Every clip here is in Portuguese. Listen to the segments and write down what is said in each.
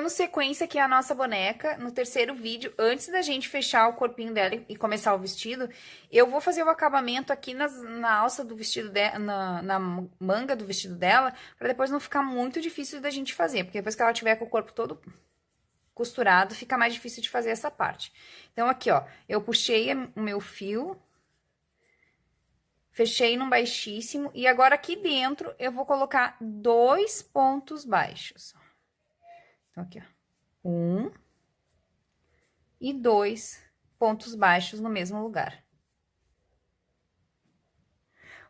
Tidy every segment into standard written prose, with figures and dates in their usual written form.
Dando sequência aqui à nossa boneca, no terceiro vídeo, antes da gente fechar o corpinho dela e começar o vestido, eu vou fazer o acabamento aqui na alça do vestido dela, na manga do vestido dela, para depois não ficar muito difícil da gente fazer, porque depois que ela tiver com o corpo todo costurado, fica mais difícil de fazer essa parte. Então, aqui, ó, eu puxei o meu fio, fechei num baixíssimo, e agora aqui dentro eu vou colocar 2 pontos baixos. Então, aqui, ó. 1 e 2 pontos baixos no mesmo lugar.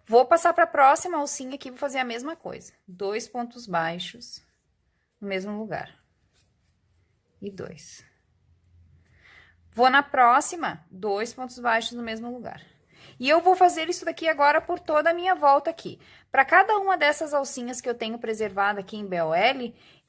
Vou passar para a próxima alcinha aqui, vou fazer a mesma coisa. 2 pontos baixos no mesmo lugar. E 2. Vou na próxima, 2 pontos baixos no mesmo lugar. E eu vou fazer isso daqui agora por toda a minha volta aqui. Para cada uma dessas alcinhas que eu tenho preservada aqui em BOL,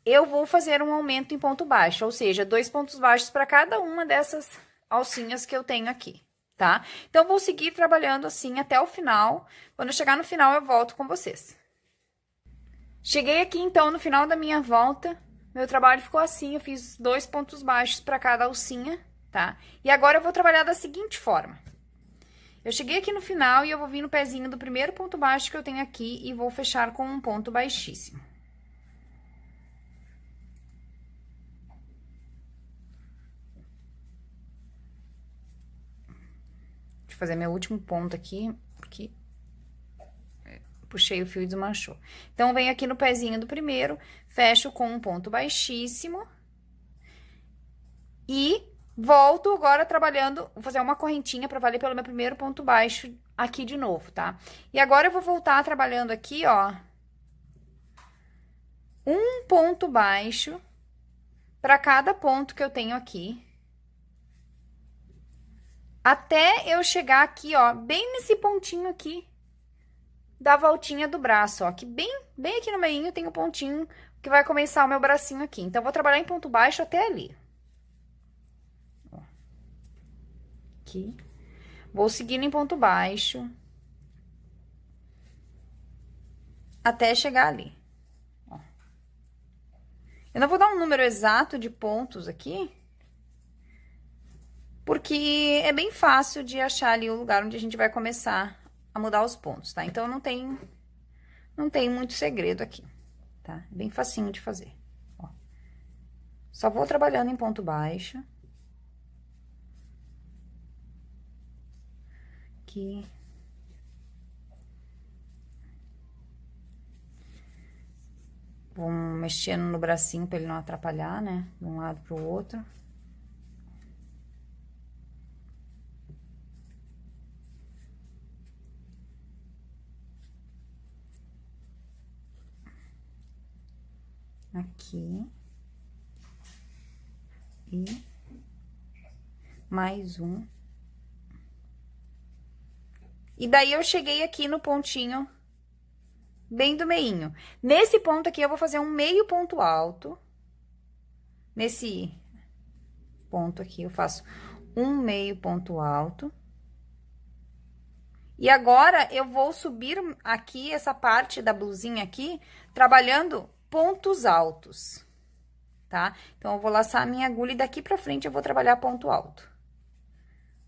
eu vou fazer um aumento em ponto baixo, ou seja, 2 pontos baixos para cada uma dessas alcinhas que eu tenho aqui, tá? Então, vou seguir trabalhando assim até o final. Quando eu chegar no final, eu volto com vocês. Cheguei aqui, então, no final da minha volta. Meu trabalho ficou assim, eu fiz 2 pontos baixos para cada alcinha, tá? E agora eu vou trabalhar da seguinte forma. Eu cheguei aqui no final e eu vou vir no pezinho do primeiro ponto baixo que eu tenho aqui e vou fechar com um ponto baixíssimo. Deixa eu fazer meu último ponto aqui, porque puxei o fio e desmanchou. Então, venho aqui no pezinho do primeiro, fecho com um ponto baixíssimo. E volto agora trabalhando, vou fazer uma correntinha para valer pelo meu primeiro ponto baixo aqui de novo, tá? E agora eu vou voltar trabalhando aqui, ó, um ponto baixo para cada ponto que eu tenho aqui. Até eu chegar aqui, ó, bem nesse pontinho aqui da voltinha do braço, ó, que bem aqui no meio tem o pontinho que vai começar o meu bracinho aqui. Então, eu vou trabalhar em ponto baixo até ali. Ó. Aqui. Vou seguindo em ponto baixo. Até chegar ali. Ó. Eu não vou dar um número exato de pontos aqui, porque é bem fácil de achar ali o lugar onde a gente vai começar a mudar os pontos, tá? Então, não tem muito segredo aqui, tá? É bem facinho de fazer, ó. Só vou trabalhando em ponto baixo. Aqui. Vou mexendo no bracinho pra ele não atrapalhar, né? De um lado pro outro. Aqui. E mais um. E daí, eu cheguei aqui no pontinho bem do meinho. Nesse ponto aqui, eu vou fazer um meio ponto alto. Nesse ponto aqui, eu faço um meio ponto alto. E agora, eu vou subir aqui, essa parte da blusinha aqui, trabalhando pontos altos, tá? Então, eu vou laçar a minha agulha e daqui pra frente eu vou trabalhar ponto alto.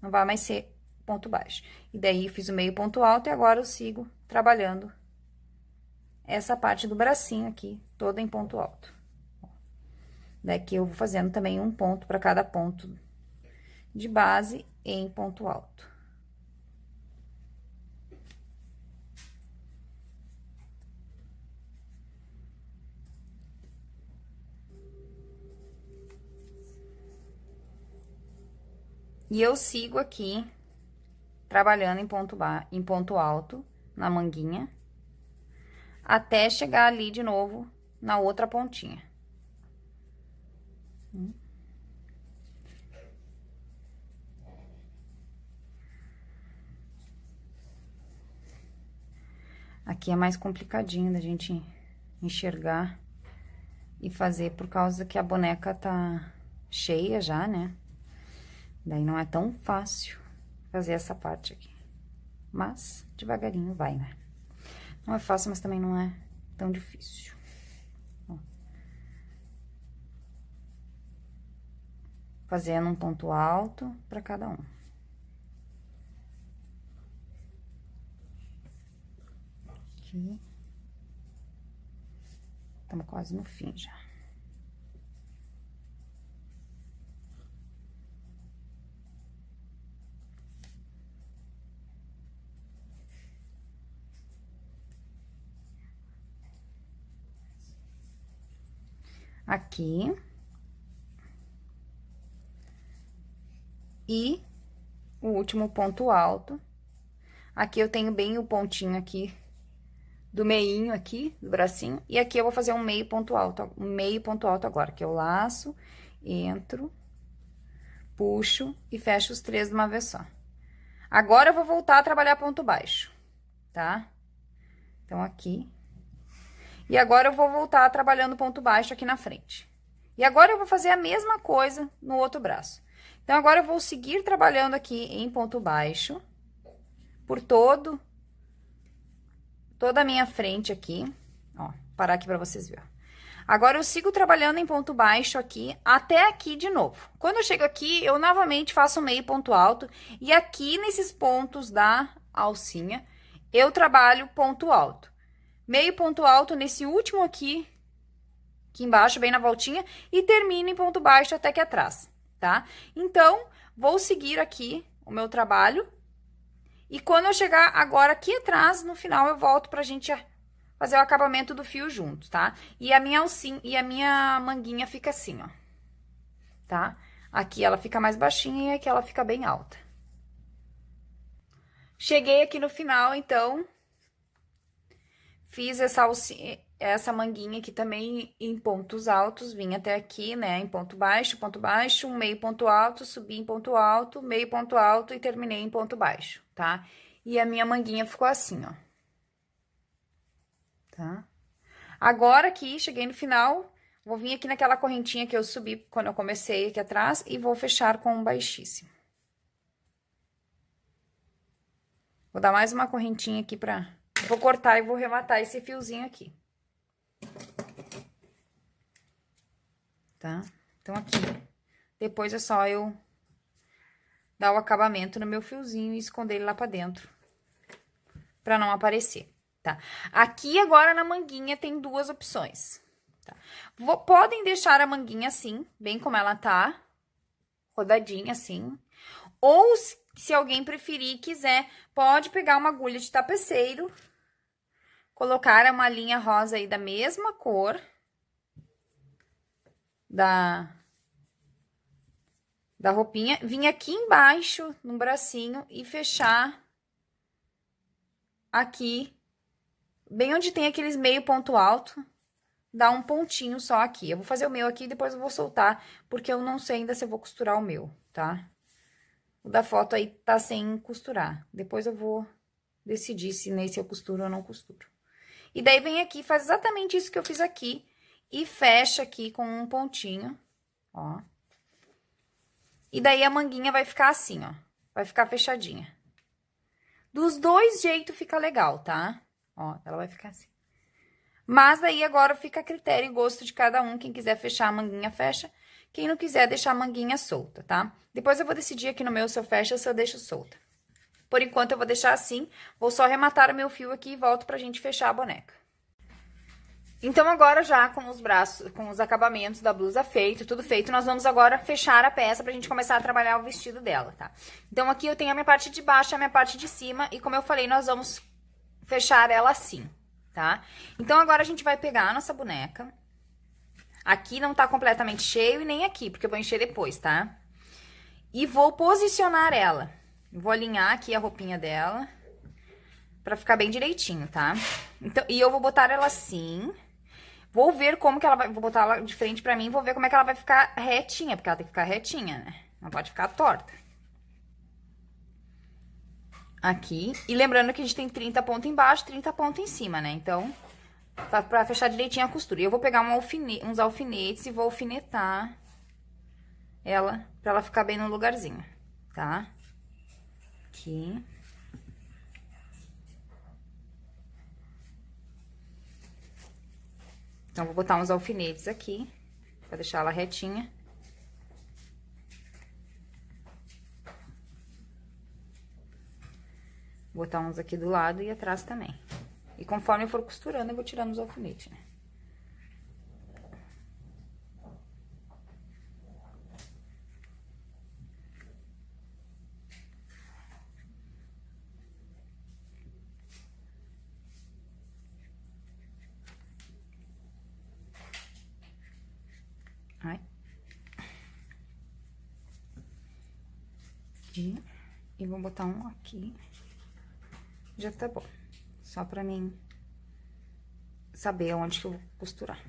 Não vai mais ser ponto baixo. E daí, eu fiz o meio ponto alto e agora eu sigo trabalhando essa parte do bracinho aqui, toda em ponto alto. Daqui, eu vou fazendo também um ponto para cada ponto de base em ponto alto. E eu sigo aqui, trabalhando em ponto alto, na manguinha, até chegar ali de novo, na outra pontinha. Aqui é mais complicadinho da gente enxergar e fazer, por causa que a boneca tá cheia já, né? Daí, não é tão fácil fazer essa parte aqui. Mas, devagarinho vai, né? Não é fácil, mas também não é tão difícil. Ó. fazendo um ponto alto para cada um. Aqui. Estamos quase no fim já. Aqui. E o último ponto alto. Aqui eu tenho bem o pontinho aqui do meinho aqui, do bracinho. E aqui eu vou fazer um meio ponto alto agora, que eu laço, entro, puxo e fecho os 3 de uma vez só. Agora eu vou voltar a trabalhar ponto baixo, tá? Então, aqui. E agora eu vou voltar trabalhando ponto baixo aqui na frente. E agora eu vou fazer a mesma coisa no outro braço. Então, agora eu vou seguir trabalhando aqui em ponto baixo por toda a minha frente aqui, ó, parar aqui pra vocês verem. Agora, eu sigo trabalhando em ponto baixo aqui, até aqui de novo. Quando eu chego aqui, eu novamente faço um meio ponto alto, e aqui nesses pontos da alcinha, eu trabalho ponto alto. Meio ponto alto nesse último aqui embaixo, bem na voltinha, e termino em ponto baixo até aqui atrás, tá? Então, vou seguir aqui o meu trabalho. E quando eu chegar agora aqui atrás, no final, eu volto pra gente fazer o acabamento do fio junto, tá? E a minha alcinha, e a minha manguinha fica assim, ó. Tá? Aqui ela fica mais baixinha e aqui ela fica bem alta. Cheguei aqui no final, então, fiz essa manguinha aqui também em pontos altos, vim até aqui, né, em ponto baixo, um meio ponto alto, subi em ponto alto, meio ponto alto e terminei em ponto baixo, tá? E a minha manguinha ficou assim, ó. Tá? Agora aqui, cheguei no final, vou vir aqui naquela correntinha que eu subi quando eu comecei aqui atrás e vou fechar com um baixíssimo. Vou dar mais uma correntinha aqui pra... Vou cortar e vou rematar esse fiozinho aqui. Tá? Então, aqui. Depois é só eu dar o acabamento no meu fiozinho e esconder ele lá pra dentro. Pra não aparecer, tá? Aqui, agora, na manguinha, tem 2 opções, tá? Podem deixar a manguinha assim, bem como ela tá. Rodadinha, assim. Ou, se alguém preferir e quiser, pode pegar uma agulha de tapeceiro, colocar uma linha rosa aí da mesma cor da roupinha, vir aqui embaixo no bracinho e fechar aqui, bem onde tem aqueles meio ponto alto, dá um pontinho só aqui. Eu vou fazer o meu aqui e depois eu vou soltar, porque eu não sei ainda se eu vou costurar o meu, tá? O da foto aí tá sem costurar. Depois eu vou decidir se nesse eu costuro ou não costuro. E daí, vem aqui, faz exatamente isso que eu fiz aqui. E fecha aqui com um pontinho, ó. E daí, a manguinha vai ficar assim, ó. Vai ficar fechadinha. Dos 2 jeitos fica legal, tá? Ó, ela vai ficar assim. Mas daí, agora, fica a critério e gosto de cada um. Quem quiser fechar a manguinha, fecha. Quem não quiser, deixar a manguinha solta, tá? Depois, eu vou decidir aqui no meu se eu fecho ou se eu deixo solta. Por enquanto, eu vou deixar assim. Vou só arrematar o meu fio aqui e volto pra gente fechar a boneca. Então, agora já com os braços, com os acabamentos da blusa feito, tudo feito, nós vamos agora fechar a peça pra gente começar a trabalhar o vestido dela, tá? Então, aqui eu tenho a minha parte de baixo e a minha parte de cima, e como eu falei, nós vamos fechar ela assim, tá? Então, agora a gente vai pegar a nossa boneca. Aqui não tá completamente cheio e nem aqui, porque eu vou encher depois, tá? E vou posicionar ela. Vou alinhar aqui a roupinha dela pra ficar bem direitinho, tá? Então, e eu vou botar ela assim. Vou ver como que ela vai... Vou botar ela de frente pra mim e vou ver como é que ela vai ficar retinha, porque ela tem que ficar retinha, né? Não pode ficar torta. Aqui. E lembrando que a gente tem 30 pontos embaixo, 30 pontos em cima, né? Então, pra fechar direitinho a costura. E eu vou pegar uns alfinetes e vou alfinetar ela pra ela ficar bem no lugarzinho, tá? Aqui. Então, vou botar uns alfinetes aqui, pra deixar ela retinha. botar uns aqui do lado e atrás também. E conforme eu for costurando, eu vou tirando os alfinetes, né? Ai. Aqui. E vou botar um aqui. Já tá bom. Só pra mim saber onde que eu vou costurar,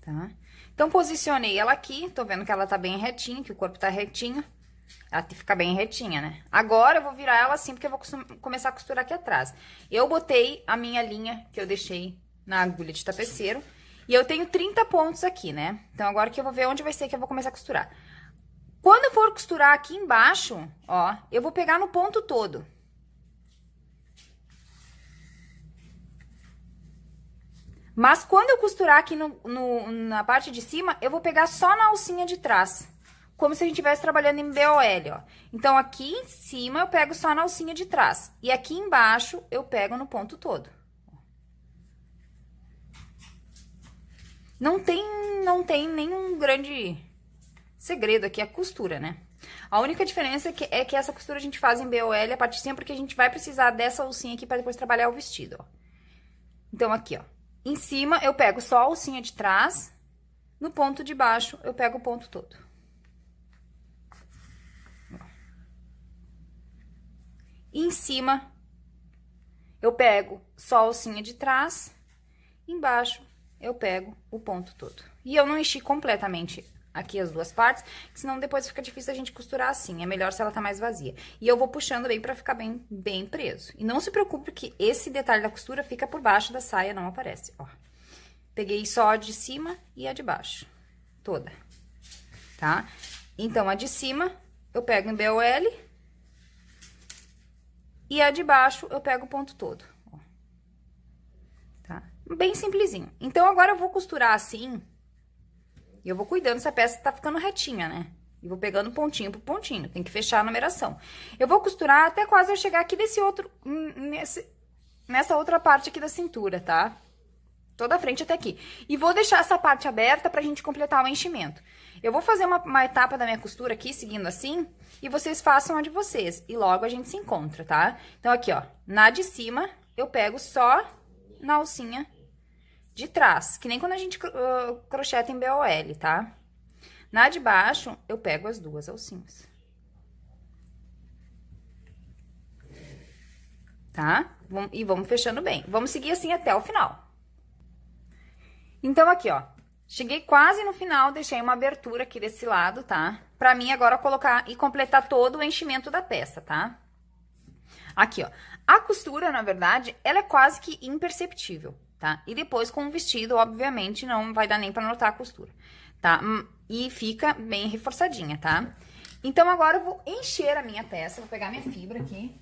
tá? Então, posicionei ela aqui. Tô vendo que ela tá bem retinha, que o corpo tá retinho. Ela fica bem retinha, né? Agora, eu vou virar ela assim, porque eu vou começar a costurar aqui atrás. Eu botei a minha linha que eu deixei na agulha de tapeceiro. E eu tenho 30 pontos aqui, né? Então, agora que eu vou ver onde vai ser que eu vou começar a costurar. Quando eu for costurar aqui embaixo, ó, eu vou pegar no ponto todo. Mas quando eu costurar aqui na parte de cima, eu vou pegar só na alcinha de trás. Como se a gente estivesse trabalhando em BOL, ó. Então, aqui em cima eu pego só na alcinha de trás. E aqui embaixo eu pego no ponto todo. Não tem nenhum grande segredo aqui, a costura, né? A única diferença é que essa costura a gente faz em BOL, a parte de cima, porque a gente vai precisar dessa alcinha aqui para depois trabalhar o vestido, ó. Então, aqui, ó. Em cima, eu pego só a alcinha de trás. No ponto de baixo, eu pego o ponto todo. E em cima, eu pego só a alcinha de trás. Embaixo, eu pego o ponto todo. E eu não enchi completamente aqui as duas partes, senão depois fica difícil a gente costurar assim. É melhor se ela tá mais vazia. E eu vou puxando bem pra ficar bem preso. E não se preocupe que esse detalhe da costura fica por baixo da saia, não aparece, ó. Peguei só a de cima e a de baixo, toda, tá? Então, a de cima eu pego em BOL e a de baixo eu pego o ponto todo, ó. Tá? Bem simplesinho. Então, agora eu vou costurar assim. E eu vou cuidando se a peça tá ficando retinha, né? E vou pegando pontinho por pontinho. Tem que fechar a numeração. Eu vou costurar até quase eu chegar aqui nesse outro... Nessa outra parte aqui da cintura, tá? Toda a frente até aqui. E vou deixar essa parte aberta pra gente completar o enchimento. Eu vou fazer uma etapa da minha costura aqui, seguindo assim. E vocês façam a de vocês. E logo a gente se encontra, tá? Então, aqui, ó. Na de cima, eu pego só na alcinha de trás, que nem quando a gente crocheta em BOL, tá? Na de baixo, eu pego as duas alcinhas. Tá? E vamos fechando bem. Vamos seguir assim até o final. Então, aqui, ó. Cheguei quase no final, deixei uma abertura aqui desse lado, tá? Pra mim, agora, colocar e completar todo o enchimento da peça, tá? Aqui, ó. A costura, na verdade, ela é quase que imperceptível, tá? E depois, com o vestido, obviamente, não vai dar nem pra notar a costura, tá? E fica bem reforçadinha, tá? Então, agora eu vou encher a minha peça. Vou pegar minha fibra aqui.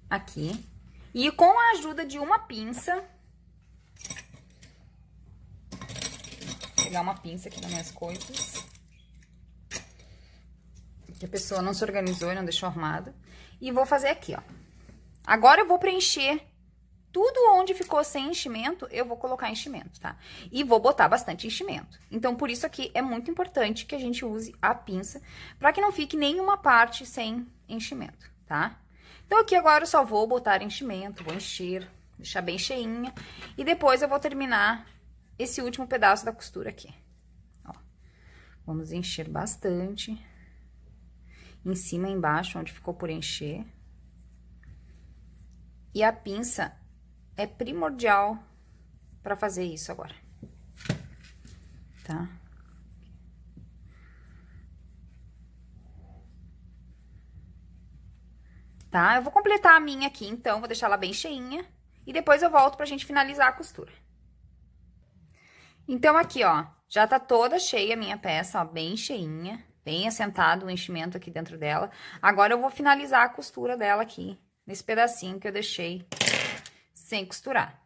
Aqui. E com a ajuda de uma pinça... Vou pegar uma pinça aqui nas minhas coisas. Que a pessoa não se organizou e não deixou arrumada. E vou fazer aqui, ó. Agora eu vou preencher tudo onde ficou sem enchimento, eu vou colocar enchimento, tá? E vou botar bastante enchimento. Então, por isso aqui é muito importante que a gente use a pinça, pra que não fique nenhuma parte sem enchimento, tá? Então, aqui agora eu só vou botar enchimento, vou encher, deixar bem cheinha. E depois eu vou terminar esse último pedaço da costura aqui. Ó, vamos encher bastante. Em cima e embaixo, onde ficou por encher. E a pinça é primordial pra fazer isso agora. Tá? Tá? Eu vou completar a minha aqui, então, vou deixar ela bem cheinha. E depois eu volto pra gente finalizar a costura. Então, aqui, ó, já tá toda cheia a minha peça, ó, bem cheinha. Bem assentado o enchimento aqui dentro dela. Agora, eu vou finalizar a costura dela aqui, nesse pedacinho que eu deixei sem costurar.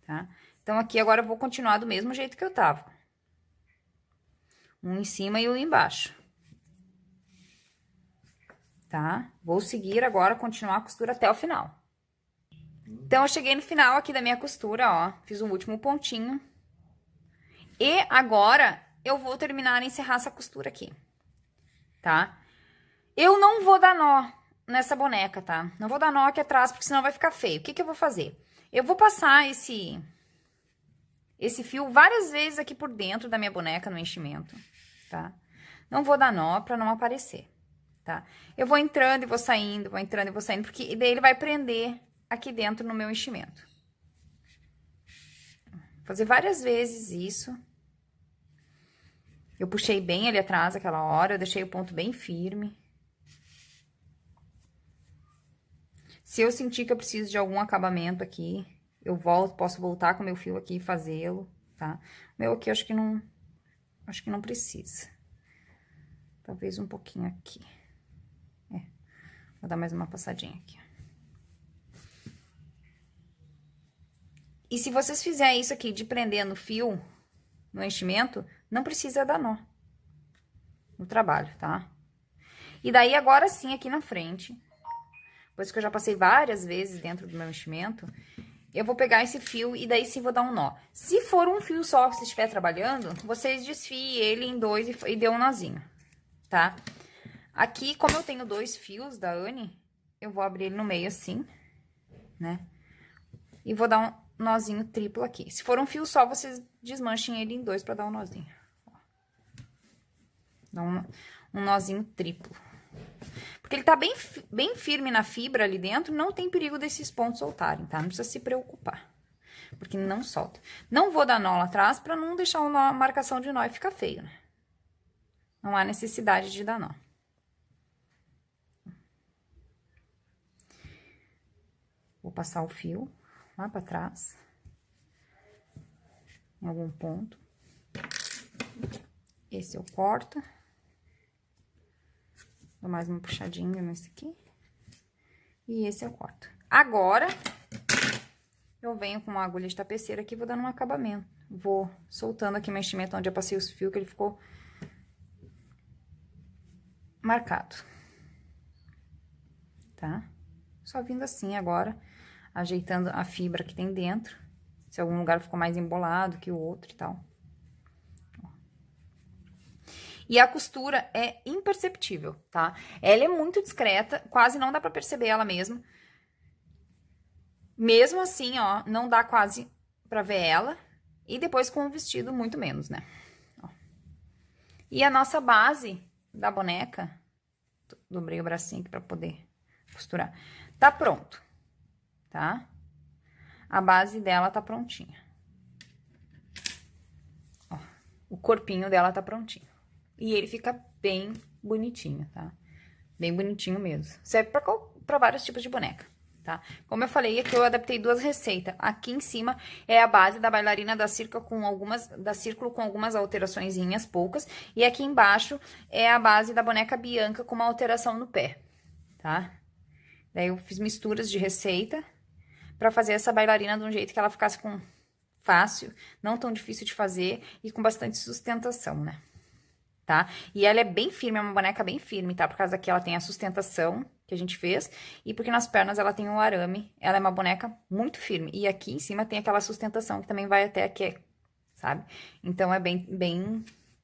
Tá? Então, aqui agora eu vou continuar do mesmo jeito que eu tava. Um em cima e um embaixo. Tá? Vou seguir agora, continuar a costura até o final. Então, eu cheguei no final aqui da minha costura, ó. Fiz o último pontinho. E agora, eu vou terminar e encerrar essa costura aqui. Tá? Eu não vou dar nó nessa boneca, tá? Não vou dar nó aqui atrás, porque senão vai ficar feio. O que que eu vou fazer? Eu vou passar esse fio várias vezes aqui por dentro da minha boneca no enchimento, tá? Não vou dar nó pra não aparecer, tá? Eu vou entrando e vou saindo, vou entrando e vou saindo, porque daí ele vai prender aqui dentro no meu enchimento. Vou fazer várias vezes isso. Eu puxei bem ali atrás aquela hora, eu deixei o ponto bem firme. Se eu sentir que eu preciso de algum acabamento aqui, eu volto, posso voltar com o meu fio aqui e fazê-lo, tá? O meu aqui eu acho que não precisa. Talvez um pouquinho aqui. Vou dar mais uma passadinha aqui. E se vocês fizerem isso aqui de prender no fio, no enchimento, não precisa dar nó no trabalho, tá? E daí, agora sim, aqui na frente, depois que eu já passei várias vezes dentro do meu enchimento, eu vou pegar esse fio e daí sim vou dar um nó. Se for um fio só que você estiver trabalhando, vocês desfiem ele em dois e dê um nozinho, tá? Aqui, como eu tenho 2 fios da Anne, eu vou abrir ele no meio assim, né? E vou dar um nozinho triplo aqui. Se for um fio só, vocês desmanchem ele em 2 pra dar um nozinho. Dá um nozinho triplo. Porque ele tá bem firme na fibra ali dentro, não tem perigo desses pontos soltarem, tá? Não precisa se preocupar, porque não solta. Não vou dar nó lá atrás pra não deixar uma marcação de nó e ficar feio, né? Não há necessidade de dar nó. Vou passar o fio lá pra trás, em algum ponto. Esse eu corto. Dou mais uma puxadinha nesse aqui. E esse eu corto. Agora, eu venho com uma agulha de tapeceira aqui e vou dando um acabamento. Vou soltando aqui meu enchimento onde eu passei os fios, que ele ficou marcado. Tá? Só vindo assim agora, ajeitando a fibra que tem dentro. Se algum lugar ficou mais embolado que o outro e tal. E a costura é imperceptível, tá? Ela é muito discreta, quase não dá pra perceber ela mesmo. Mesmo assim, ó, não dá quase pra ver ela. E depois com o vestido, muito menos, né? Ó. E a nossa base da boneca, dobrei o bracinho aqui pra poder costurar, tá pronto, tá? A base dela tá prontinha. Ó, o corpinho dela tá prontinho. E ele fica bem bonitinho, tá? Bem bonitinho mesmo. Serve pra vários tipos de boneca, tá? Como eu falei, aqui eu adaptei 2 receitas. Aqui em cima é a base da bailarina da Círculo com algumas alteraçõezinhas, poucas. E aqui embaixo é a base da boneca Bianca com uma alteração no pé, tá? Daí eu fiz misturas de receita pra fazer essa bailarina de um jeito que ela ficasse fácil, não tão difícil de fazer e com bastante sustentação, né? Tá? E ela é bem firme, é uma boneca bem firme, tá? Por causa que ela tem a sustentação que a gente fez e porque nas pernas ela tem o arame. Ela é uma boneca muito firme. E aqui em cima tem aquela sustentação que também vai até aqui, sabe? Então, ela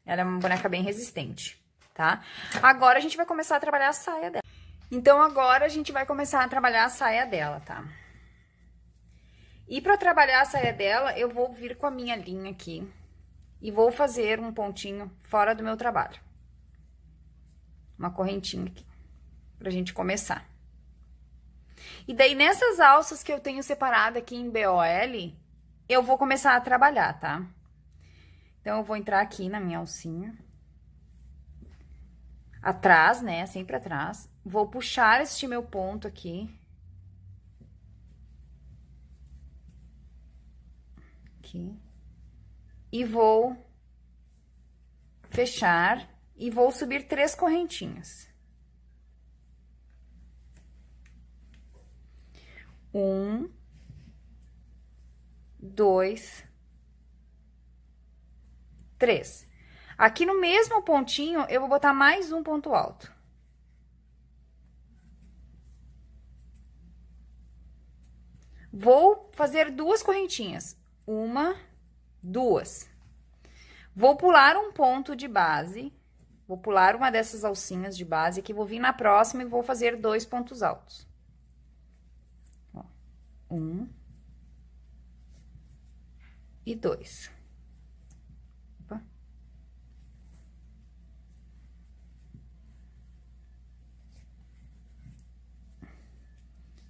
é uma boneca bem resistente, tá? Agora, a gente vai começar a trabalhar a saia dela. Então, agora, a gente vai começar a trabalhar a saia dela, tá? E pra trabalhar a saia dela, eu vou vir com a minha linha aqui. E vou fazer um pontinho fora do meu trabalho. Uma correntinha aqui, pra gente começar. E daí, nessas alças que eu tenho separado aqui em BOL, eu vou começar a trabalhar, tá? Então, eu vou entrar aqui na minha alcinha. Atrás, né? Sempre atrás. Vou puxar este meu ponto aqui. Aqui. E vou fechar e vou subir 3 correntinhas. 1, 2, 3. Aqui no mesmo pontinho, eu vou botar mais um ponto alto. Vou fazer duas correntinhas. Uma, duas. Vou pular um ponto de base. Vou pular uma dessas alcinhas de base aqui, vou vir na próxima e vou fazer 2 pontos altos. Ó, 1 e 2. Opa.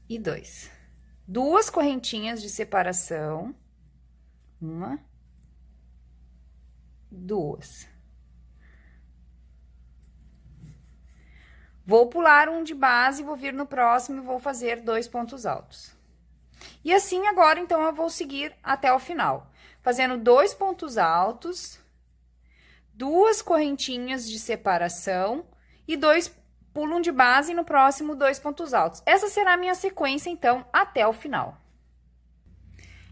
E 2. Duas correntinhas de separação. Uma, duas. Vou pular um de base, vou vir no próximo e vou fazer 2 pontos altos. E assim, agora, então, eu vou seguir até o final. Fazendo 2 pontos altos, duas correntinhas de separação e pulo um de base e no próximo 2 pontos altos. Essa será a minha sequência, então, até o final.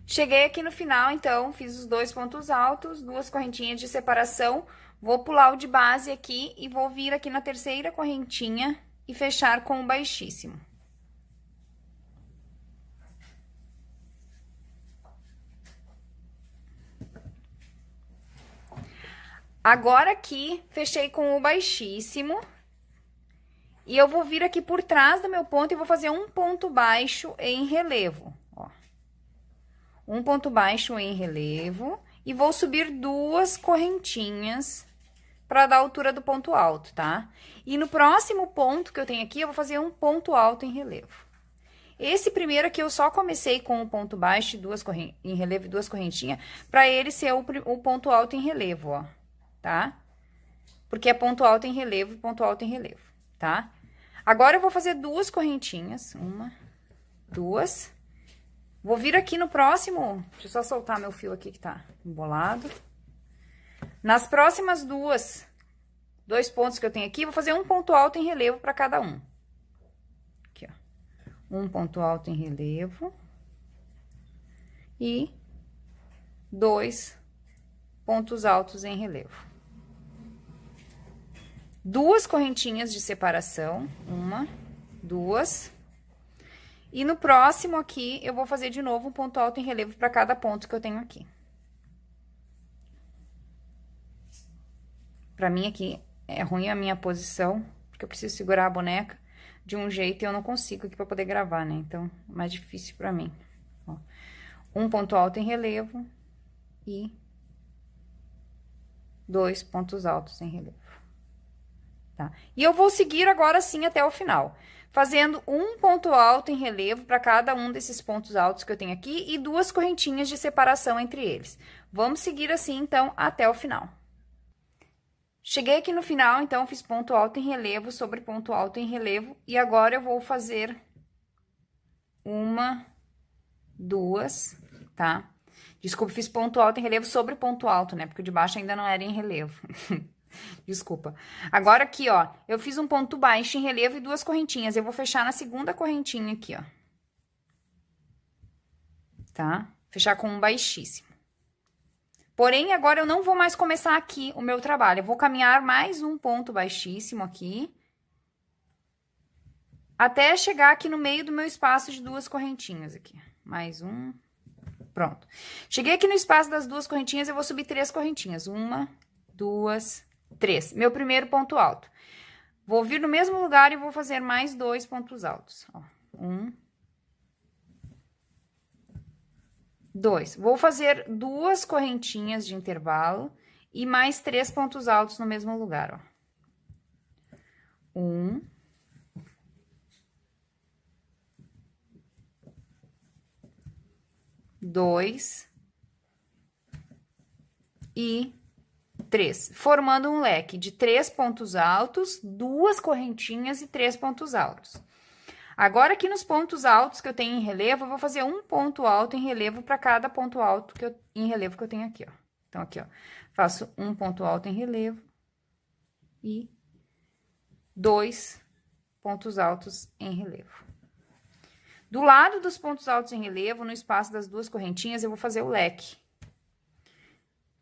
Cheguei aqui no final, então, fiz os 2 pontos altos, duas correntinhas de separação. Vou pular o de base aqui e vou vir aqui na terceira correntinha e fechar com o baixíssimo. Agora aqui, fechei com o baixíssimo. E eu vou vir aqui por trás do meu ponto e vou fazer um ponto baixo em relevo, ó. Um ponto baixo em relevo e vou subir duas correntinhas para dar a altura do ponto alto, tá? E no próximo ponto que eu tenho aqui, eu vou fazer um ponto alto em relevo. Esse primeiro aqui eu só comecei com o ponto baixo em relevo e duas correntinhas, para ele ser o ponto alto em relevo, ó, tá? Porque é ponto alto em relevo e ponto alto em relevo, tá? Agora eu vou fazer duas correntinhas, uma, duas. Vou vir aqui no próximo, deixa eu só soltar meu fio aqui que tá embolado. Nas próximas dois pontos que eu tenho aqui, vou fazer um ponto alto em relevo para cada um. Aqui, ó. Um ponto alto em relevo. E 2 pontos altos em relevo. Duas correntinhas de separação, uma, duas. E no próximo aqui, eu vou fazer de novo um ponto alto em relevo para cada ponto que eu tenho aqui. Pra mim aqui é ruim a minha posição, porque eu preciso segurar a boneca de um jeito e eu não consigo aqui pra poder gravar, né? Então, é mais difícil pra mim. Ó, um ponto alto em relevo e 2 pontos altos em relevo. Tá? E eu vou seguir agora sim até o final, fazendo um ponto alto em relevo para cada um desses pontos altos que eu tenho aqui e duas correntinhas de separação entre eles. Vamos seguir assim, então, até o final. Cheguei aqui no final, então, fiz ponto alto em relevo sobre ponto alto em relevo, e agora eu vou fazer uma, duas, tá? Desculpa, fiz ponto alto em relevo sobre ponto alto, né? Porque o de baixo ainda não era em relevo. Desculpa. Agora aqui, ó, eu fiz um ponto baixo em relevo e duas correntinhas. Eu vou fechar na segunda correntinha aqui, ó. Tá? Fechar com um baixíssimo. Porém, agora eu não vou mais começar aqui o meu trabalho. Eu vou caminhar mais um ponto baixíssimo aqui. Até chegar aqui no meio do meu espaço de duas correntinhas aqui. Mais um. Pronto. Cheguei aqui no espaço das duas correntinhas, eu vou subir 3 correntinhas. Uma, duas, 3. Meu primeiro ponto alto. Vou vir no mesmo lugar e vou fazer mais 2 pontos altos. Ó, 1, 2. Vou fazer 2 correntinhas de intervalo e mais 3 pontos altos no mesmo lugar, ó. 1, 2 e 3, formando um leque de 3 pontos altos, 2 correntinhas e 3 pontos altos. Agora, aqui nos pontos altos que eu tenho em relevo, eu vou fazer um ponto alto em relevo para cada ponto alto em relevo que eu tenho aqui, ó. Então, aqui, ó, faço um ponto alto em relevo e 2 pontos altos em relevo. Do lado dos pontos altos em relevo, no espaço das duas correntinhas, eu vou fazer o leque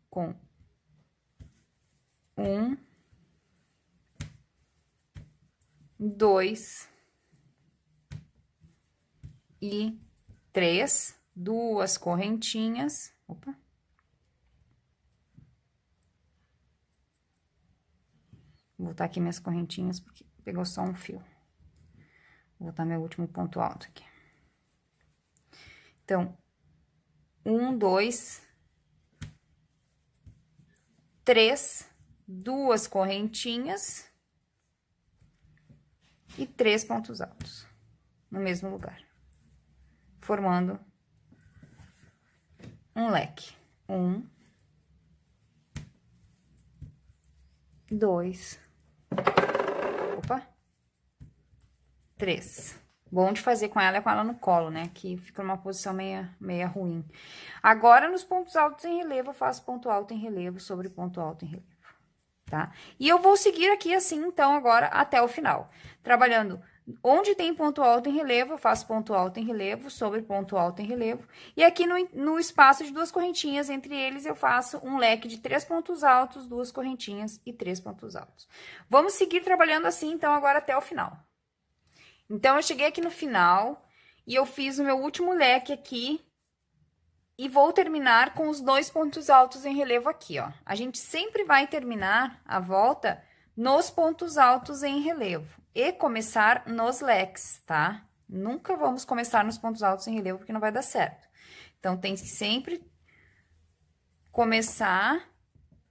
com 1, 2 e 3, 2 correntinhas. Opa. Vou botar aqui minhas correntinhas, porque pegou só um fio. Vou botar meu último ponto alto aqui. Então, 1, 2, 3, 2 correntinhas e 3 pontos altos no mesmo lugar, formando um leque. 1, 2, opa, 3. Bom de fazer com ela é com ela no colo, né? Que fica numa posição meia ruim. Agora, nos pontos altos em relevo, eu faço ponto alto em relevo sobre ponto alto em relevo, tá? E eu vou seguir aqui assim, então, agora até o final. Trabalhando onde tem ponto alto em relevo, eu faço ponto alto em relevo sobre ponto alto em relevo. E aqui no espaço de 2 correntinhas, entre eles, eu faço um leque de 3 pontos altos, 2 correntinhas e 3 pontos altos. Vamos seguir trabalhando assim, então, agora até o final. Então, eu cheguei aqui no final e eu fiz o meu último leque aqui e vou terminar com os 2 pontos altos em relevo aqui, ó. A gente sempre vai terminar a volta nos pontos altos em relevo e começar nos leques, tá? Nunca vamos começar nos pontos altos em relevo porque não vai dar certo. Então, tem que sempre começar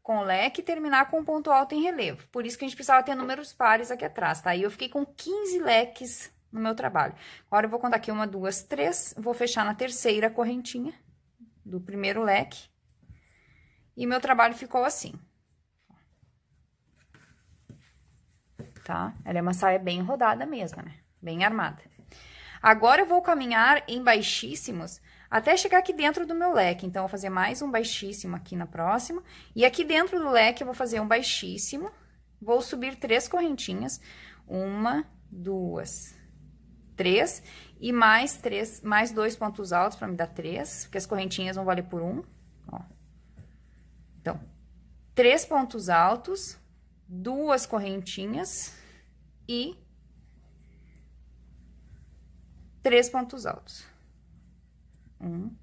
com o leque e terminar com o ponto alto em relevo. Por isso que a gente precisava ter números pares aqui atrás, tá? E eu fiquei com 15 leques no meu trabalho. Agora, eu vou contar aqui 1, 2, 3, vou fechar na terceira correntinha do primeiro leque. E meu trabalho ficou assim. Tá? Ela é uma saia bem rodada mesmo, né? Bem armada. Agora, eu vou caminhar em baixíssimos até chegar aqui dentro do meu leque. Então, eu vou fazer mais um baixíssimo aqui na próxima. E aqui dentro do leque, eu vou fazer um baixíssimo. Vou subir 3 correntinhas. 1, 2, 3. E mais 2 pontos altos para me dar 3. Porque as correntinhas vão valer por 1. Ó. Então, 3 pontos altos, 2 correntinhas e 3 pontos altos. 1,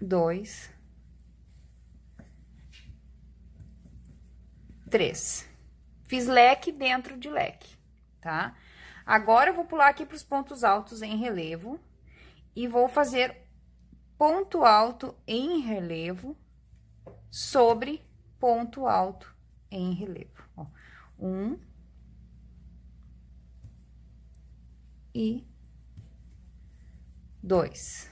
2, 3. Fiz leque dentro de leque, tá? Agora, eu vou pular aqui para os pontos altos em relevo e vou fazer ponto alto em relevo sobre ponto alto em relevo. Ó, 1 e 2.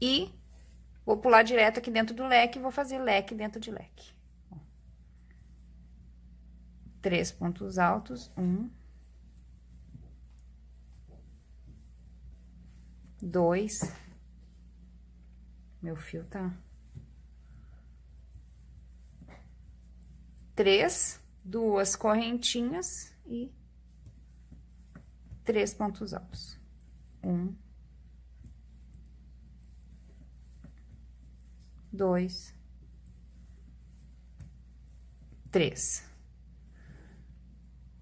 E vou pular direto aqui dentro do leque e vou fazer leque dentro de leque. 3 pontos altos, 1, 2, meu fio tá. 3, 2 correntinhas e 3 pontos altos. 1, 2, 3.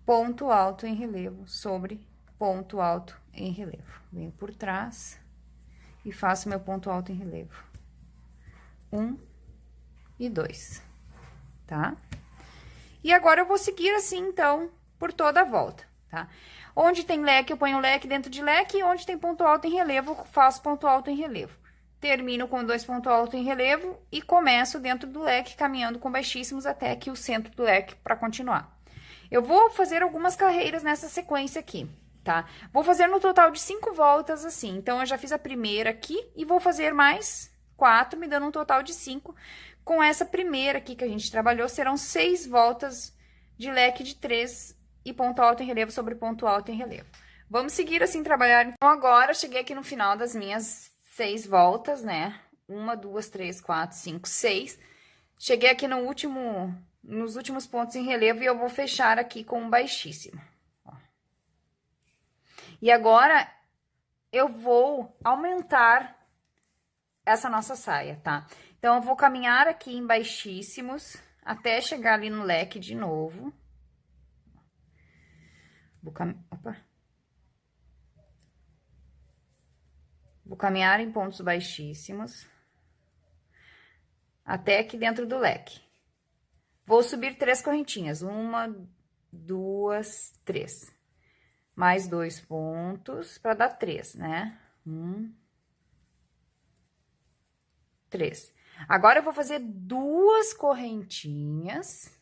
Ponto alto em relevo sobre ponto alto em relevo. Venho por trás e faço meu ponto alto em relevo. 1 e 2, tá? E agora, eu vou seguir assim, então, por toda a volta, tá? Onde tem leque, eu ponho leque dentro de leque, e onde tem ponto alto em relevo, eu faço ponto alto em relevo. Termino com 2 pontos altos em relevo e começo dentro do leque, caminhando com baixíssimos até aqui o centro do leque para continuar. Eu vou fazer algumas carreiras nessa sequência aqui, tá? Vou fazer no total de 5 voltas assim. Então, eu já fiz a primeira aqui e vou fazer mais 4, me dando um total de 5. Com essa primeira aqui que a gente trabalhou, serão 6 voltas de leque de 3 e ponto alto em relevo sobre ponto alto em relevo. Vamos seguir assim, trabalhar. Então, agora, eu cheguei aqui no final das minhas 6 voltas, né? 1, 2, 3, 4, 5, 6. Cheguei aqui no nos últimos pontos em relevo e eu vou fechar aqui com um baixíssimo. Ó. E agora, eu vou aumentar essa nossa saia, tá? Então, eu vou caminhar aqui em baixíssimos até chegar ali no leque de novo. Vou caminhar em pontos baixíssimos até aqui dentro do leque. Vou subir 3 correntinhas. 1, 2, 3. Mais 2 pontos para dar 3, né? 1, 3. Agora, eu vou fazer 2 correntinhas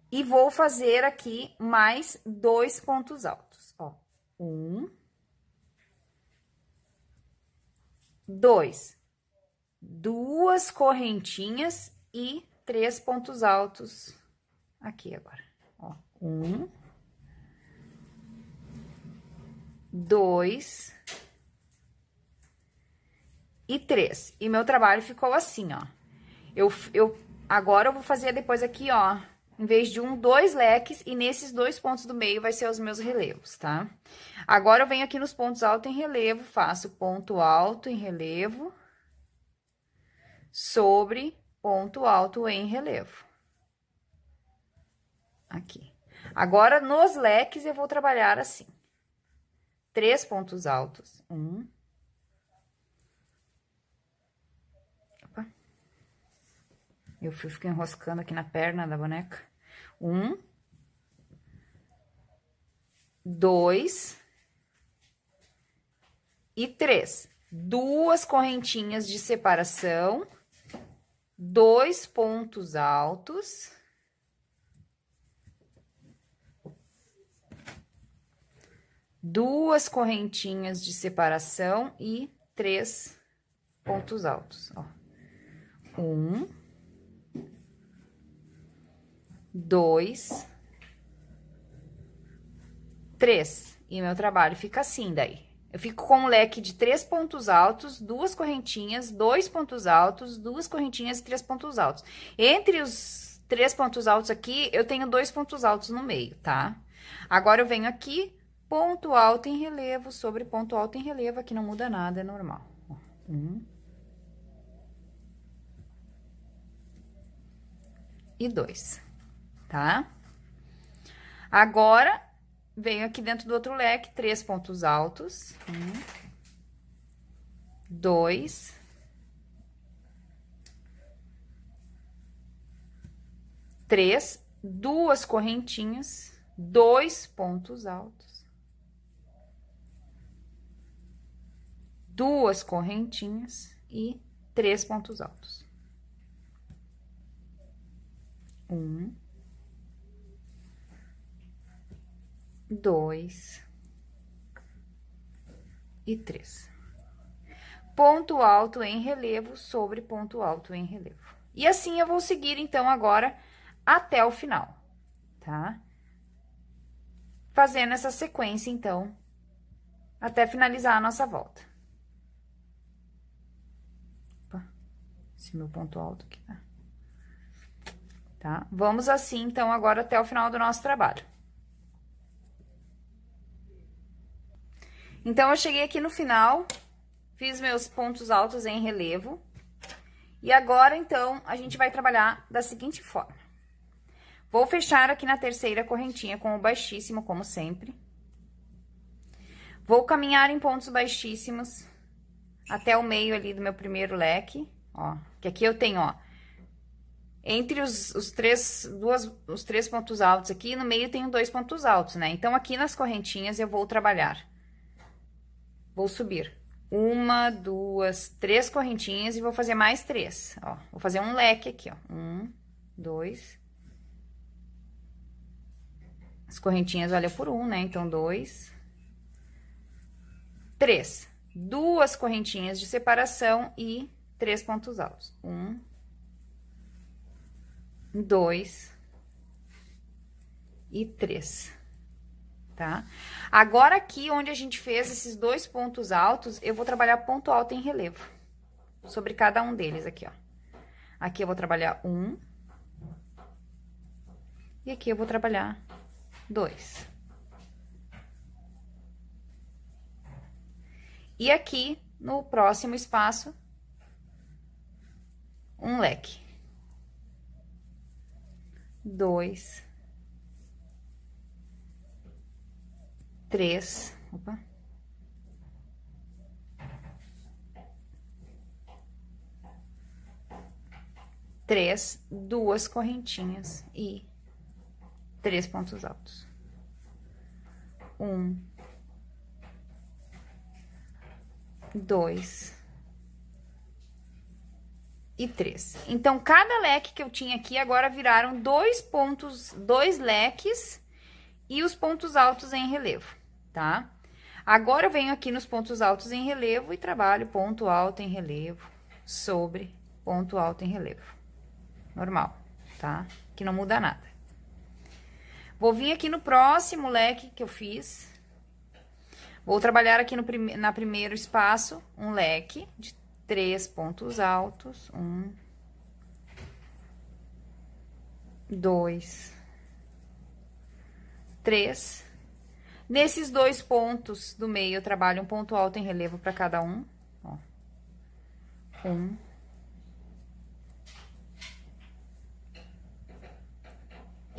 e vou fazer aqui mais 2 pontos altos, ó. 1, 2. 2 correntinhas e 3 pontos altos aqui agora, ó. 1, 2 e 3. E meu trabalho ficou assim, ó. Agora eu vou fazer depois aqui, ó, em vez de 2 leques, e nesses 2 pontos do meio vai ser os meus relevos, tá? Agora eu venho aqui nos pontos altos em relevo, faço ponto alto em relevo sobre ponto alto em relevo. Aqui. Agora, nos leques, eu vou trabalhar assim. 3 pontos altos. 1. Opa. Eu fico enroscando aqui na perna da boneca. 1. 2. E 3. 2 correntinhas de separação. 2 pontos altos. 2 correntinhas de separação e 3 pontos altos, ó. 1, 2, 3. E meu trabalho fica assim daí. Eu fico com um leque de 3 pontos altos, 2 correntinhas, 2 pontos altos, 2 correntinhas e 3 pontos altos. Entre os 3 pontos altos aqui, eu tenho 2 pontos altos no meio, tá? Agora, eu venho aqui, ponto alto em relevo sobre ponto alto em relevo, aqui não muda nada, é normal. 1 e 2, tá? Agora, venho aqui dentro do outro leque, 3 pontos altos. 1, 2, 3, 2 correntinhas, 2 pontos altos, 2 correntinhas e 3 pontos altos. 1, 2 e 3. Ponto alto em relevo sobre ponto alto em relevo. E assim eu vou seguir, então, agora até o final, tá? Fazendo essa sequência, então, até finalizar a nossa volta. Opa, esse meu ponto alto aqui, tá? Vamos assim, então, agora até o final do nosso trabalho. Então, eu cheguei aqui no final, fiz meus pontos altos em relevo. E agora, então, a gente vai trabalhar da seguinte forma. Vou fechar aqui na terceira correntinha com o baixíssimo, como sempre. Vou caminhar em pontos baixíssimos até o meio ali do meu primeiro leque, ó. Que aqui eu tenho, ó, entre os três pontos altos aqui, no meio tenho 2 pontos altos, né? Então, aqui nas correntinhas eu vou trabalhar. Vou subir 1, 2, 3 correntinhas e vou fazer mais 3, ó. Vou fazer um leque aqui, ó. 1, 2. As correntinhas valem por 1, né? Então, 2, 3. 2 correntinhas de separação e 3 pontos altos. 1, 2 e 3. Tá? Agora, aqui, onde a gente fez esses 2 pontos altos, eu vou trabalhar ponto alto em relevo. Sobre cada um deles aqui, ó. Aqui eu vou trabalhar 1. E aqui eu vou trabalhar 2. E aqui, no próximo espaço, um leque. 2, 3, opa. 3, 2 correntinhas e 3 pontos altos. 1, 2 e 3. Então, cada leque que eu tinha aqui agora viraram 2 pontos, 2 leques e os pontos altos em relevo, tá? Agora eu venho aqui nos pontos altos em relevo e trabalho ponto alto em relevo sobre ponto alto em relevo. Normal, tá? Que não muda nada. Vou vir aqui no próximo leque que eu fiz. Vou trabalhar aqui na primeiro espaço um leque de 3 pontos altos. 1, 2, 3. Nesses 2 pontos do meio, eu trabalho um ponto alto em relevo para cada um. Ó. 1,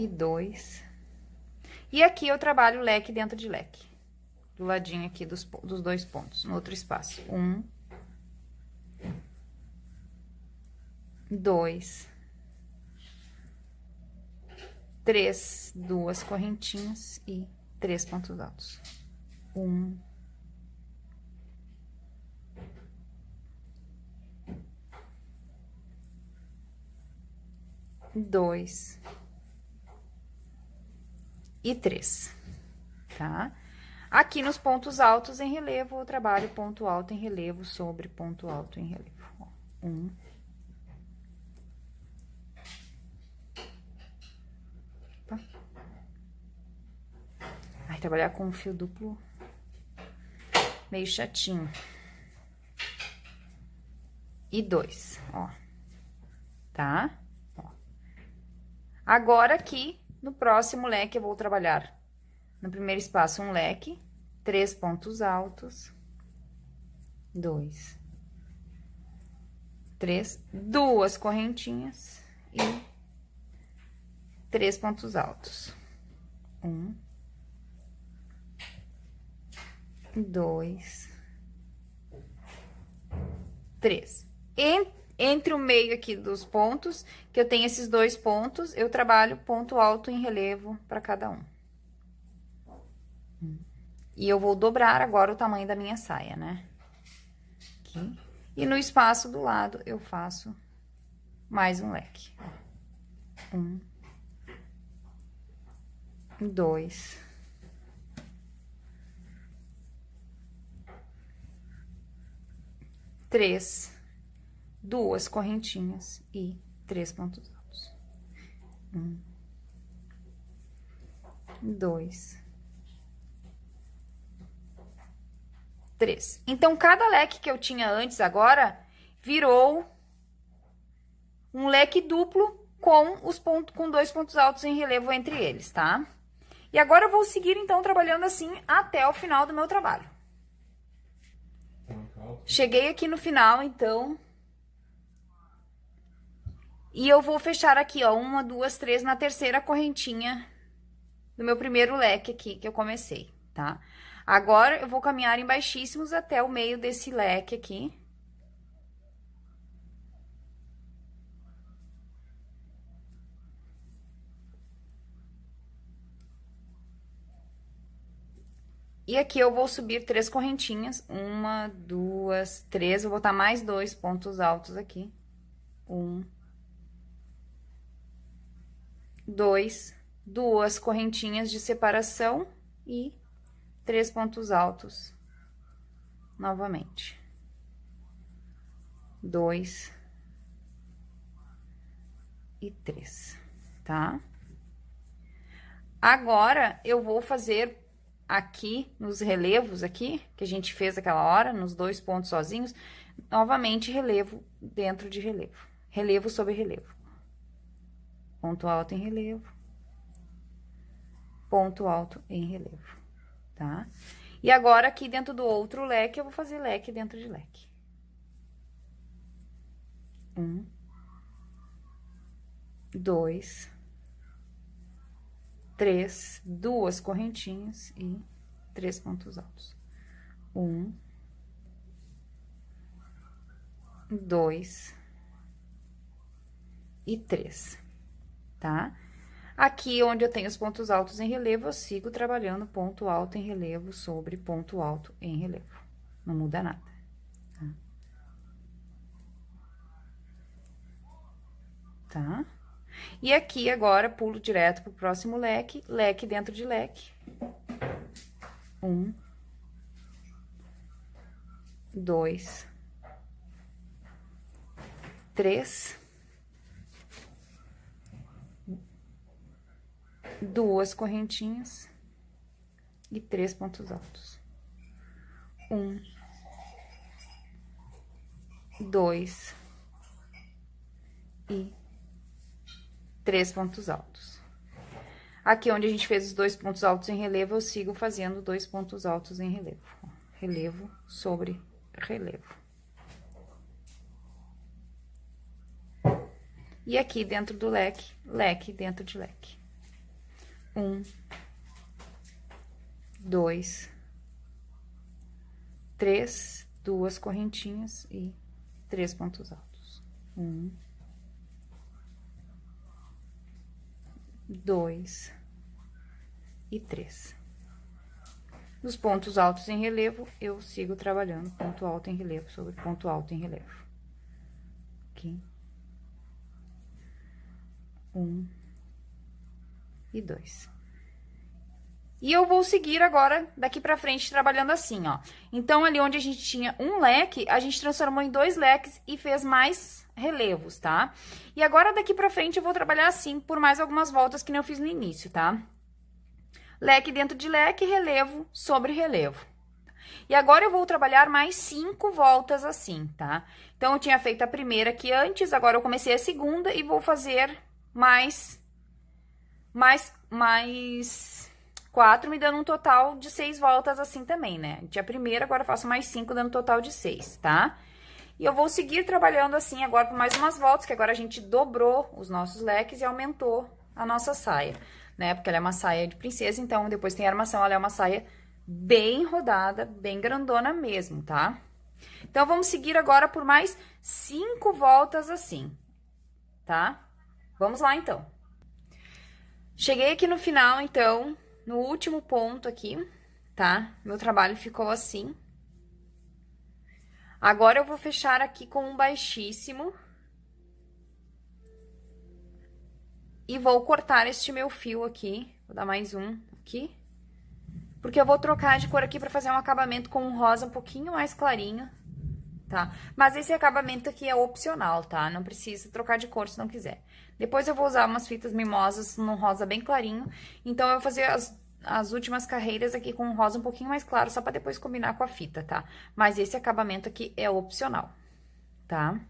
2. E aqui eu trabalho leque dentro de leque. Do ladinho aqui dos 2 pontos, no outro espaço. 1, 2, 3, 2 correntinhas e 3 pontos altos. 1, 2 e 3, tá? Aqui nos pontos altos em relevo, eu trabalho ponto alto em relevo sobre ponto alto em relevo. Ó, 1, 1. Ai, trabalhar com um fio duplo meio chatinho. E 2, ó, tá? Ó. Agora aqui, no próximo leque, eu vou trabalhar no primeiro espaço um leque, 3 pontos altos, 2, 3, 2 correntinhas e 3 pontos altos. 1, 2, 3. Entre o meio aqui dos pontos, que eu tenho esses 2 pontos, eu trabalho ponto alto em relevo para cada um. E eu vou dobrar agora o tamanho da minha saia, né? Aqui. E no espaço do lado, eu faço mais um leque. 1, 2, 3, 2 correntinhas e 3 pontos altos. 1, 2, 3. Então, cada leque que eu tinha antes agora virou um leque duplo com 2 pontos altos em relevo entre eles, tá? E agora eu vou seguir, então, trabalhando assim até o final do meu trabalho. Cheguei aqui no final, então. E eu vou fechar aqui, ó, 1, 2, 3 na terceira correntinha do meu primeiro leque aqui que eu comecei, tá? Agora, eu vou caminhar em baixíssimos até o meio desse leque aqui. E aqui eu vou subir 3 correntinhas. 1, 2, 3. Vou botar mais 2 pontos altos aqui. 1, 2, 2 correntinhas de separação e 3 pontos altos novamente. 2 e 3, tá? Agora, eu vou fazer aqui nos relevos aqui, que a gente fez aquela hora, nos 2 pontos sozinhos, novamente relevo dentro de relevo. Relevo sobre relevo. Ponto alto em relevo. Ponto alto em relevo, tá? E agora, aqui dentro do outro leque, eu vou fazer leque dentro de leque. 1, 2, 3, 2 correntinhas e 3 pontos altos. 1, 2 e 3, tá? Aqui, onde eu tenho os pontos altos em relevo, eu sigo trabalhando ponto alto em relevo sobre ponto alto em relevo. Não muda nada, tá? Tá? E aqui, agora, pulo direto pro próximo leque, leque dentro de leque. 1, 2, 3, 2 correntinhas e 3 pontos altos. 1, 2 e 3 pontos altos. Aqui onde a gente fez os 2 pontos altos em relevo, eu sigo fazendo 2 pontos altos em relevo. Relevo sobre relevo. E aqui dentro do leque, leque dentro de leque. 1, 2, 3, 2 correntinhas e 3 pontos altos. 1, 2 e 3. Nos pontos altos em relevo, eu sigo trabalhando ponto alto em relevo sobre ponto alto em relevo. Aqui. 1 e 2. E eu vou seguir agora, daqui pra frente, trabalhando assim, ó. Então, ali onde a gente tinha um leque, a gente transformou em 2 leques e fez mais relevos, tá? E agora, daqui pra frente, eu vou trabalhar assim, por mais algumas voltas que nem eu fiz no início, tá? Leque dentro de leque, relevo sobre relevo. E agora, eu vou trabalhar mais 5 voltas assim, tá? Então, eu tinha feito a primeira aqui antes, agora eu comecei a segunda e vou fazer mais 4, me dando um total de 6 voltas assim também, né? Tinha a primeira, agora eu faço mais 5, dando um total de 6, tá? E eu vou seguir trabalhando assim agora por mais umas voltas, que agora a gente dobrou os nossos leques e aumentou a nossa saia, né? Porque ela é uma saia de princesa, então depois tem a armação, ela é uma saia bem rodada, bem grandona mesmo, tá? Então, vamos seguir agora por mais 5 voltas assim, tá? Vamos lá, então. Cheguei aqui no final, então, no último ponto aqui, tá? Meu trabalho ficou assim. Agora, eu vou fechar aqui com um baixíssimo. E vou cortar este meu fio aqui. Vou dar mais um aqui. Porque eu vou trocar de cor aqui pra fazer um acabamento com um rosa um pouquinho mais clarinho, tá? Mas esse acabamento aqui é opcional, tá? Não precisa trocar de cor se não quiser. Depois eu vou usar umas fitas mimosas num rosa bem clarinho. Então, eu vou fazer as últimas carreiras aqui com um rosa um pouquinho mais claro, só pra depois combinar com a fita, tá? Mas esse acabamento aqui é opcional, tá?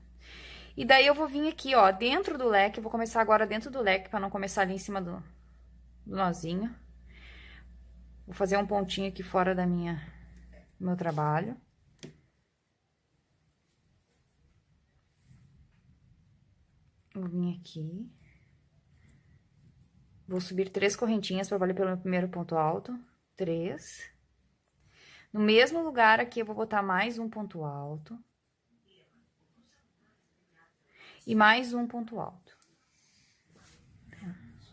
E daí, eu vou vir aqui, ó, dentro do leque, eu vou começar agora dentro do leque, pra não começar ali em cima do nozinho. Vou fazer um pontinho aqui fora do meu trabalho. Vou vir aqui. Vou subir 3 correntinhas para valer pelo meu primeiro ponto alto. 3. No mesmo lugar aqui, eu vou botar mais um ponto alto. E mais um ponto alto.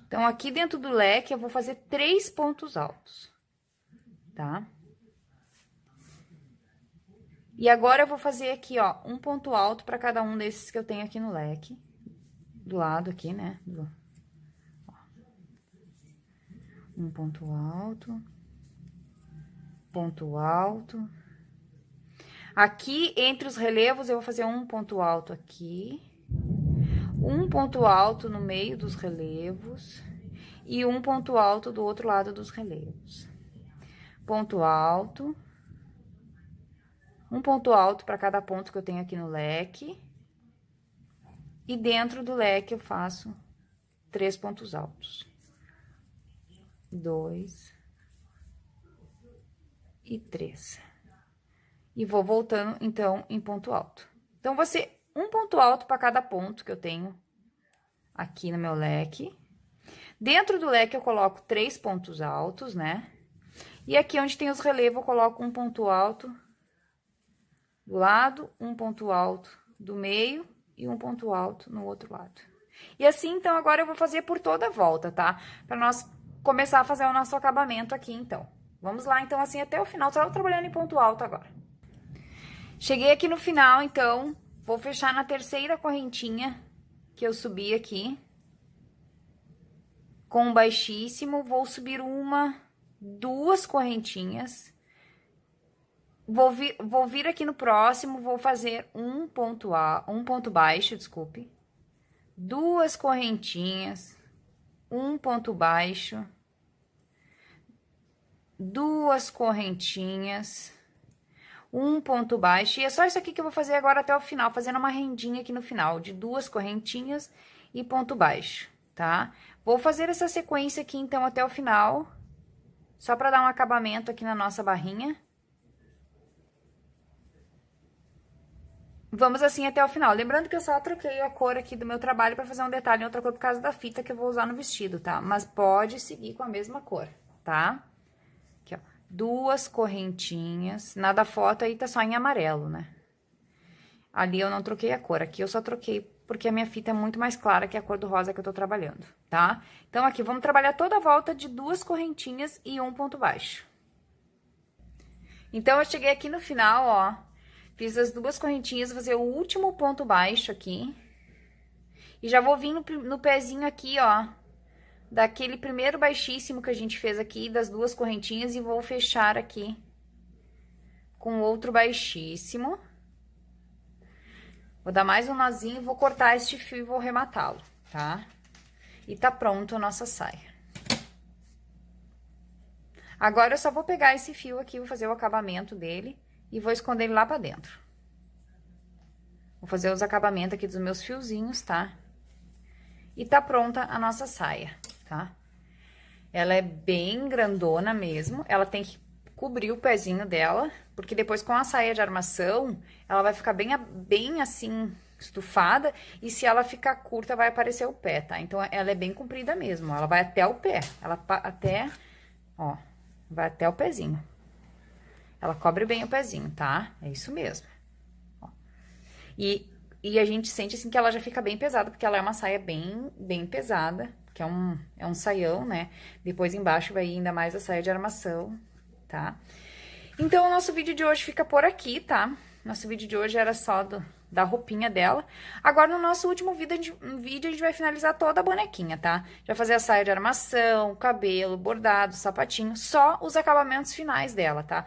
Então, aqui dentro do leque, eu vou fazer 3 pontos altos, tá? E agora, eu vou fazer aqui, ó, um ponto alto para cada um desses que eu tenho aqui no leque. Do lado aqui, né? Um ponto alto. Ponto alto. Aqui, entre os relevos, eu vou fazer um ponto alto aqui. Um ponto alto no meio dos relevos. E um ponto alto do outro lado dos relevos. Ponto alto. Um ponto alto para cada ponto que eu tenho aqui no leque. E dentro do leque eu faço 3 pontos altos. 2. e 3. E vou voltando, então, em ponto alto. Então, vai ser um ponto alto para cada ponto que eu tenho aqui no meu leque. Dentro do leque, eu coloco 3 pontos altos, né? E aqui onde tem os relevos, eu coloco um ponto alto do lado, um ponto alto do meio e um ponto alto no outro lado. E assim, então, agora eu vou fazer por toda a volta, tá? Para nós começar a fazer o nosso acabamento aqui, então. Vamos lá, então, assim, até o final, só trabalhando em ponto alto agora. Cheguei aqui no final, então, vou fechar na terceira correntinha que eu subi aqui. Com um baixíssimo, vou subir duas correntinhas. Vou vir aqui no próximo, vou fazer um ponto baixo, desculpe. 2 correntinhas, um ponto baixo. 2 correntinhas, um ponto baixo. E é só isso aqui que eu vou fazer agora até o final, fazendo uma rendinha aqui no final, de 2 correntinhas e ponto baixo, tá? Vou fazer essa sequência aqui, então, até o final, só pra dar um acabamento aqui na nossa barrinha. Vamos assim até o final. Lembrando que eu só troquei a cor aqui do meu trabalho pra fazer um detalhe em outra cor por causa da fita que eu vou usar no vestido, tá? Mas pode seguir com a mesma cor, tá? Aqui, ó. 2 correntinhas. Na da foto aí tá só em amarelo, né? Ali eu não troquei a cor. Aqui eu só troquei porque a minha fita é muito mais clara que a cor do rosa que eu tô trabalhando, tá? Então, aqui, vamos trabalhar toda a volta de 2 correntinhas e um ponto baixo. Então, eu cheguei aqui no final, ó. Fiz as 2 correntinhas, vou fazer o último ponto baixo aqui. E já vou vir no pezinho aqui, ó, daquele primeiro baixíssimo que a gente fez aqui, das 2 correntinhas, e vou fechar aqui com outro baixíssimo. Vou dar mais um nozinho, vou cortar este fio e vou rematá-lo, tá? E tá pronto a nossa saia. Agora, eu só vou pegar esse fio aqui, vou fazer o acabamento dele e vou esconder ele lá pra dentro. Vou fazer os acabamentos aqui dos meus fiozinhos, tá? E tá pronta a nossa saia, tá? Ela é bem grandona mesmo, ela tem que cobrir o pezinho dela, porque depois com a saia de armação, ela vai ficar bem assim, estufada, e se ela ficar curta, vai aparecer o pé, tá? Então, ela é bem comprida mesmo, ela vai até o pé, ó, vai até o pezinho. Ela cobre bem o pezinho, tá? É isso mesmo. Ó. E a gente sente, assim, que ela já fica bem pesada, porque ela é uma saia bem pesada, que é um saião, né? Depois embaixo vai ir ainda mais a saia de armação, tá? Então, o nosso vídeo de hoje fica por aqui, tá? Nosso vídeo de hoje era só da roupinha dela. Agora, no nosso último vídeo, a gente vai finalizar toda a bonequinha, tá? A gente vai fazer a saia de armação, cabelo, bordado, sapatinho, só os acabamentos finais dela, tá?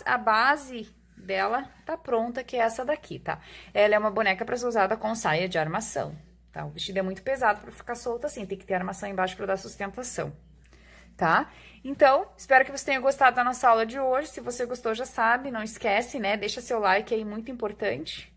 A base dela tá pronta, que é essa daqui, tá? Ela é uma boneca pra ser usada com saia de armação, tá? O vestido é muito pesado pra ficar solto assim, tem que ter armação embaixo pra dar sustentação, tá? Então, espero que você tenha gostado da nossa aula de hoje. Se você gostou, já sabe, não esquece, né? Deixa seu like aí, muito importante.